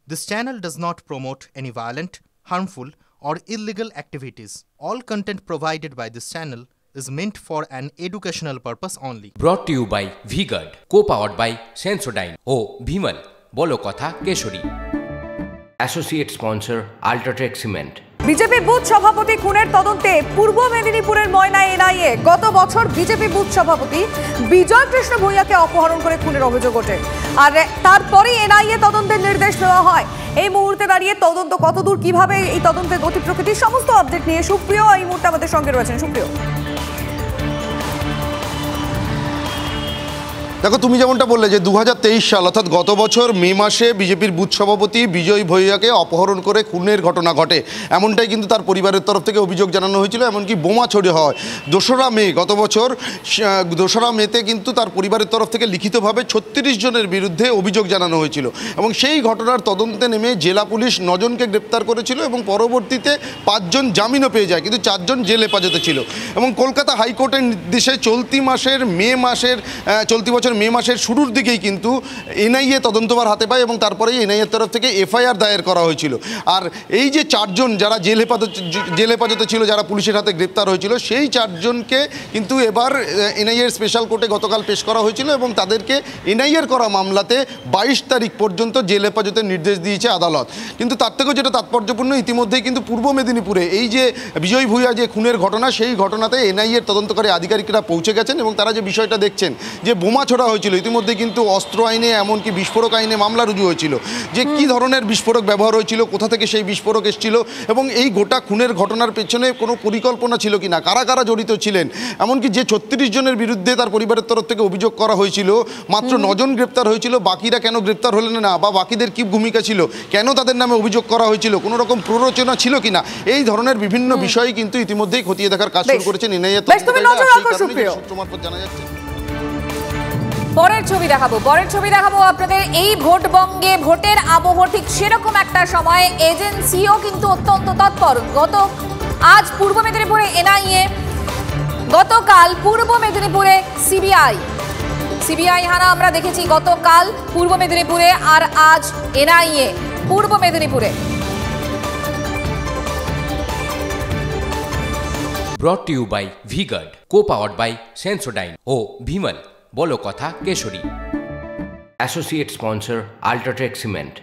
This channel does not promote any violent, harmful, or illegal activities. All content provided by this channel is meant for an educational purpose only. Brought to you by V-Guard, co-powered by Sensodyne O Bhimal, বলো কথা Keshari. Associate sponsor Ultratech Cement। BJP booth সভাপতি খুনের তদন্তে পূর্ব মেদিনীপুরের ময়নায় NIA গত বছর BJP booth সভাপতি বিজয় কৃষ্ণ ভূঁইয়াকে অপহরণ করে খুনের অভিযোগ ওঠে, আর তারপরেই এনআইএ তদন্তের নির্দেশ দেওয়া হয়। এই মুহূর্তে দাঁড়িয়ে তদন্ত কতদূর, কিভাবে এই তদন্তের গতি প্রকৃতির সমস্ত আপডেট নিয়ে সুপ্রিয় এই মুহূর্তে আমাদের সঙ্গে রয়েছেন। সুপ্রিয়, দেখো, তুমি যেমনটা বললে যে 2023 সাল অর্থাৎ গত বছর মে মাসে বিজেপির বুথ সভাপতি বিজয় ভূঁইয়াকে অপহরণ করে খুনের ঘটনা ঘটে, এমনটাই কিন্তু তার পরিবারের তরফ থেকে অভিযোগ জানানো হয়েছিল। এমনকি বোমা ছড়ে হয় 2রা মে, গত বছর 2রা মেতে কিন্তু তার পরিবারের তরফ থেকে লিখিতভাবে 36 জনের বিরুদ্ধে অভিযোগ জানানো হয়েছিল এবং সেই ঘটনার তদন্তে নেমে জেলা পুলিশ 9 জনকে গ্রেপ্তার করেছিল এবং পরবর্তীতে 5 জন জামিনও পেয়ে যায়, কিন্তু 4 জন জেল হেফাজতে ছিল। এবং কলকাতা হাইকোর্টের নির্দেশে চলতি বছর মে মাসের শুরুর দিকেই কিন্তু এনআইএ তদন্তভার হাতে পায় এবং তারপরেই এনআইএর তরফ থেকে এফআইআর দায়ের করা হয়েছিল। আর এই যে 4 জন যারা জেল হেফাজতে ছিল, যারা পুলিশের হাতে গ্রেপ্তার হয়েছিল, সেই 4 জনকে কিন্তু এবার এনআইএর স্পেশাল কোর্টে গতকাল পেশ করা হয়েছিল এবং তাদেরকে এনআইএর করা মামলাতে 22 তারিখ পর্যন্ত জেল হেফাজতের নির্দেশ দিয়েছে আদালত। কিন্তু তার থেকেও যেটা তাৎপর্যপূর্ণ, ইতিমধ্যেই কিন্তু পূর্ব মেদিনীপুরে এই যে বিজয় ভূঁইয়া যে খুনের ঘটনা, সেই ঘটনাতে এনআইএর তদন্তকারী আধিকারিকরা পৌঁছে গেছেন এবং তারা যে বিষয়টা দেখছেন যে বোমা ছোড়া হয়েছিল, ইতিমধ্যে কিন্তু অস্ত্র আইনে এমনকি বিস্ফোরক আইনে মামলা রুজু হয়েছিল যে কি ধরনের বিস্ফোরক ব্যবহার হয়েছিল, কোথা থেকে সেই বিস্ফোরক এসেছিল এবং এই গোটা খুনের ঘটনার পেছনে কোনো পরিকল্পনা ছিল কিনা, কারা কারা জড়িত ছিলেন। এমনকি যে 36 জনের বিরুদ্ধে তার পরিবারের তরফ থেকে অভিযোগ করা হয়েছিল, মাত্র 9 জন গ্রেপ্তার হয়েছিল, বাকিরা কেন গ্রেপ্তার হলেন না বা বাকিদের কি ভূমিকা ছিল, কেন তাদের নামে অভিযোগ করা হয়েছিল, কোনো রকম প্ররোচনা ছিল কিনা, এই ধরনের বিভিন্ন বিষয় কিন্তু ইতিমধ্যেই খতিয়ে দেখার কাজ শুরু করেছেন এনআইএ। সূত্র মারফত জানা যাচ্ছে। পরের ছবি দেখাবো আপনাদের। এই ভোটবঙ্গে ভোটের আবহ ঠিক সেরকম একটা সময় এজেন্সিও কিন্তু অত্যন্ত তৎপর। আজ পূর্ব মেদিনীপুরে এনআইএ, গতকাল পূর্ব মেদিনীপুরে সিবিআই হানা আমরা দেখেছি গতকাল পূর্ব মেদিনীপুরে, আর আজ এনআইএ পূর্ব মেদিনীপুরে। Brought to you by V-Guard, co-powered by Sensodyne O Bhimal, বলো কথা Keshari. Associate sponsor Ultratech Cement।